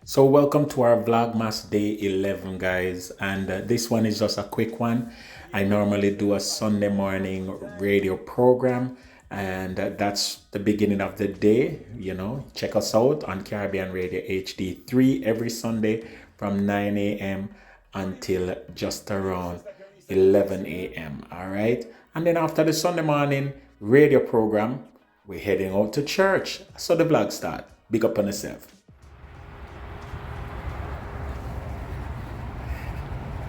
So welcome to our Vlogmas day 11, guys, and this one is just a quick one. I normally do a Sunday morning radio program, and that's the beginning of the day. You know, check us out on Caribbean Radio HD3 every Sunday from 9 a.m. until just around 11 a.m. All right, and then after the Sunday morning radio program, we're heading out to church. So the vlog start. Big up on yourself.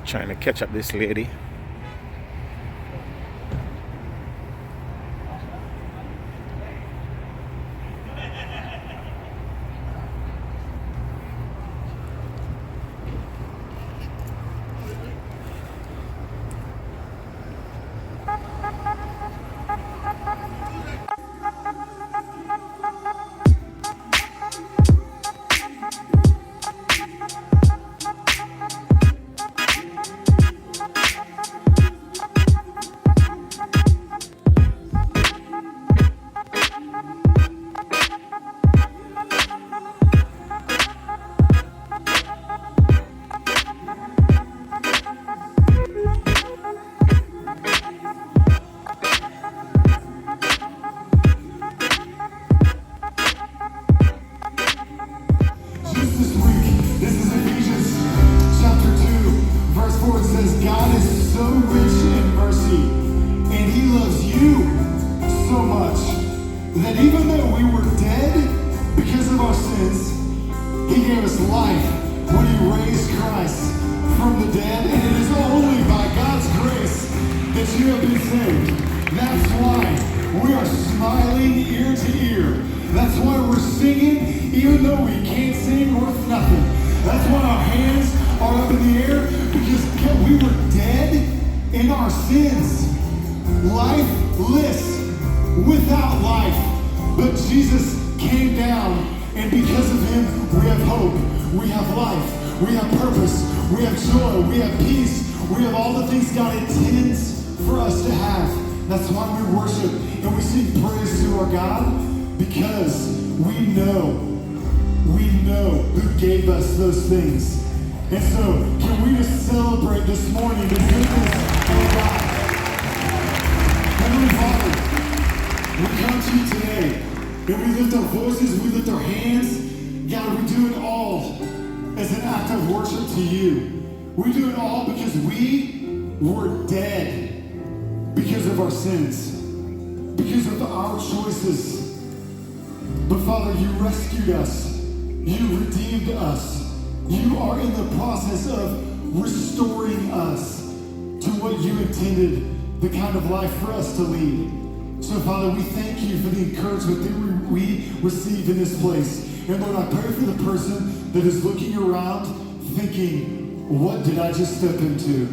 Trying to catch up this lady. That is looking around thinking, what did I just step into?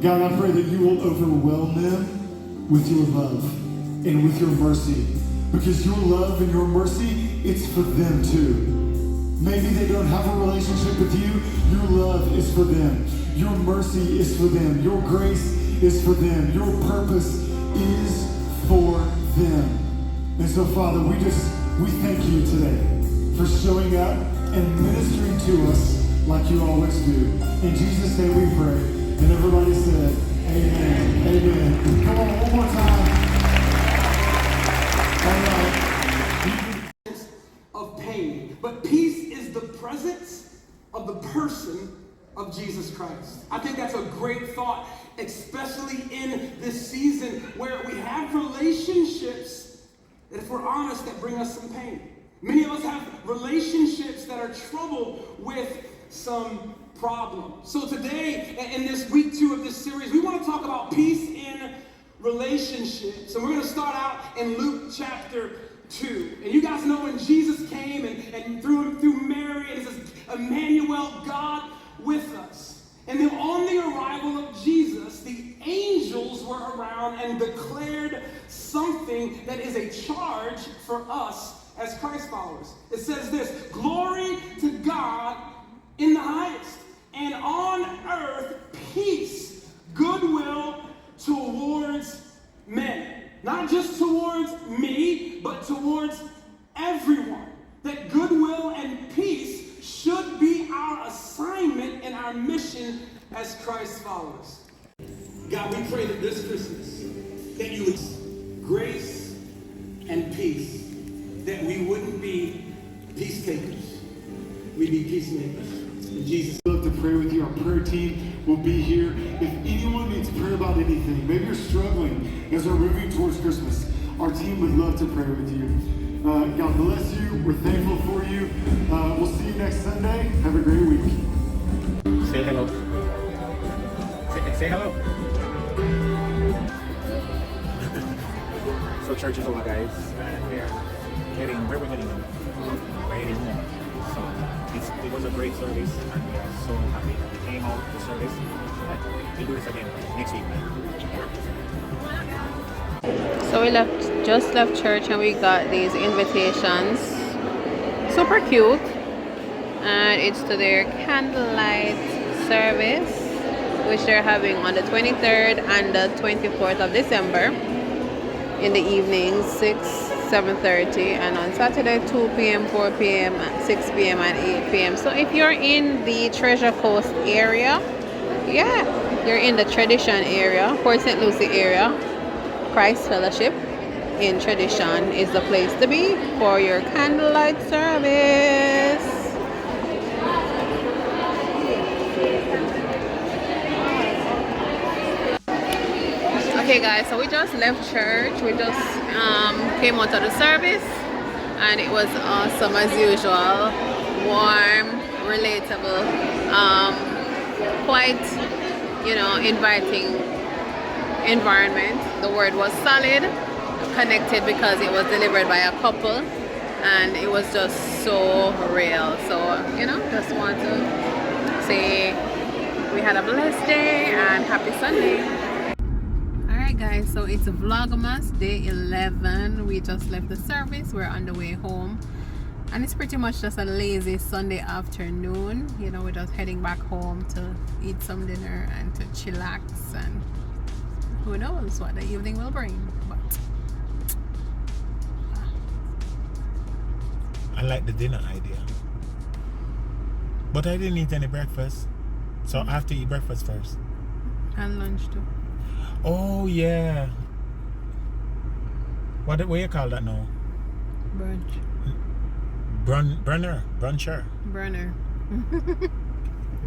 God, I pray that you will overwhelm them with your love and with your mercy, because your love and your mercy, it's for them too. Maybe they don't have a relationship with you. Your love is for them. Your mercy is for them. Your grace is for them. Your purpose is for them. And so, Father, we thank you today for showing up and ministering to us like you always do. In Jesus' name we pray. And everybody said, amen. Amen. Come on, one more time. All right. Of pain. But peace is the presence of the person of Jesus Christ. I think that's a great thought, especially in this season where we have relationships that, if we're honest, that bring us some pain. Many of us have relationships that are troubled with some problems. So today, in this week 2 of this series, we want to talk about peace in relationships. And we're going to start out in Luke chapter 2. And you guys know when Jesus came and through Mary, and it says, Emmanuel, God with us. And then on the arrival of Jesus, the angels were around and declared something that is a charge for us as Christ followers. It says this: glory to God in the highest, and on earth peace, goodwill towards men. Not just towards me, but towards everyone. That goodwill and peace should be our assignment and our mission as Christ followers. God, we pray that this Christmas, that you would grace and peace, that we wouldn't be peace takers, we'd be peacemakers. In Jesus' I'd love to pray with you. Our prayer team will be here. If anyone needs prayer about anything, maybe you're struggling as we're moving towards Christmas, our team would love to pray with you. God bless you. We're thankful for you. We'll see you next Sunday. Have a great week. Say hello. Say hello. So church is over, guys, and we're heading. Where we're heading? We're heading home. So it was a great service, and we are so happy we came out the service. We'll do this again next week, man. So we just left church and we got these invitations. Super cute. And it's to their candlelight service, which they're having on the 23rd and the 24th of December in the evening, 6, 7:30, and on Saturday 2 p.m., 4 p.m., 6 p.m. and 8 p.m. So if you're in the Treasure Coast area, yeah, you're in the Tradition area, Port St. Lucie area, Christ Fellowship in Tradition is the place to be for your candlelight service. Okay guys, so we just left church. We just came out of the service and it was awesome as usual. Warm, relatable, quite, you know, inviting environment. The word was solid, connected because it was delivered by a couple and it was just so real. So, you know, just want to say we had a blessed day and happy Sunday. Alright guys, so it's Vlogmas day 11. We just left the service. We're on the way home and it's pretty much just a lazy Sunday afternoon. You know, we're just heading back home to eat some dinner and to chillax, and who knows what the evening will bring. But I like the dinner idea, but I didn't eat any breakfast, so I have to eat breakfast first. and lunch too. Oh yeah. What do you call that now? Brunch. Bruncher. Burner.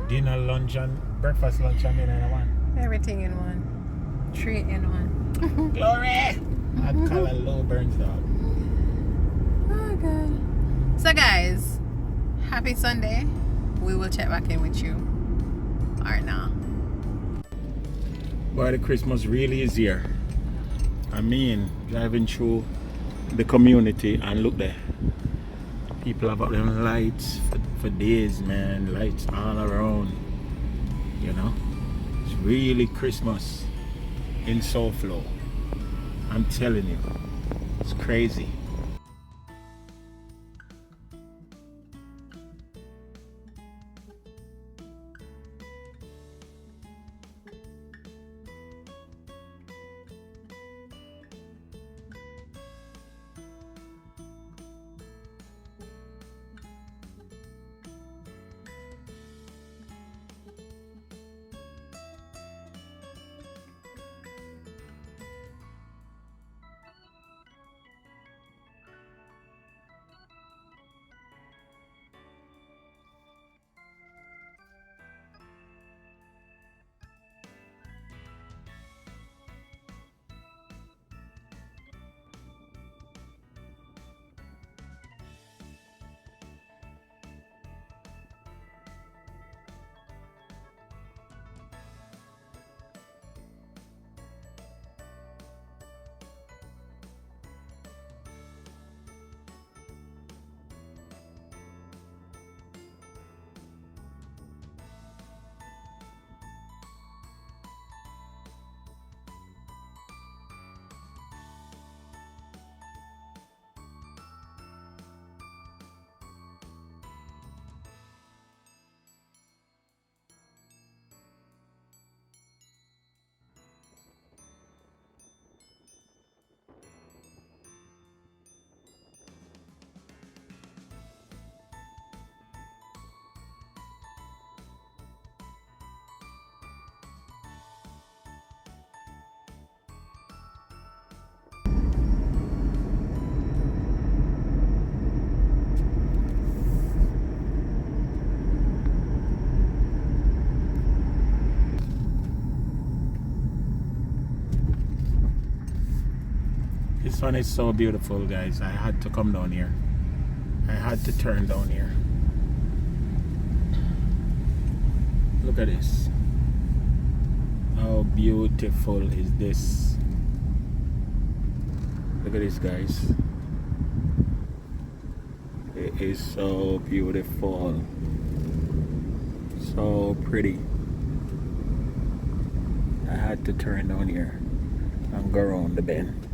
Dinner, lunch, and breakfast, lunch, and dinner in one. Everything in one. 3 in 1. Glory! I'd call a low burns dog. Oh god. So guys, happy Sunday. We will check back in with you. Alright now. Boy, the Christmas really is here. I mean, driving through the community and look there. People have up them lights for days, man. Lights all around. You know? It's really Christmas in Soulflow. I'm telling you. It's crazy. This one is so beautiful, guys. I had to come down here. I had to turn down here. Look at this. How beautiful is this? Look at this, guys. It is so beautiful. So pretty. I had to turn down here and go around the bend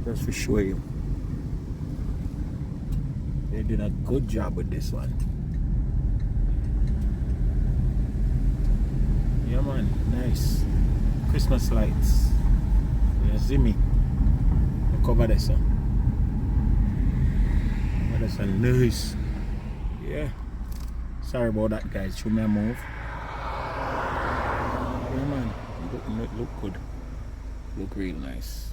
just to show you. They did a good job with this one. Yeah man, nice. Christmas lights. You see me? The cover this one. That's a nice. Yeah. Sorry about that, guys. Show me a move. Yeah man, look good. Look real nice.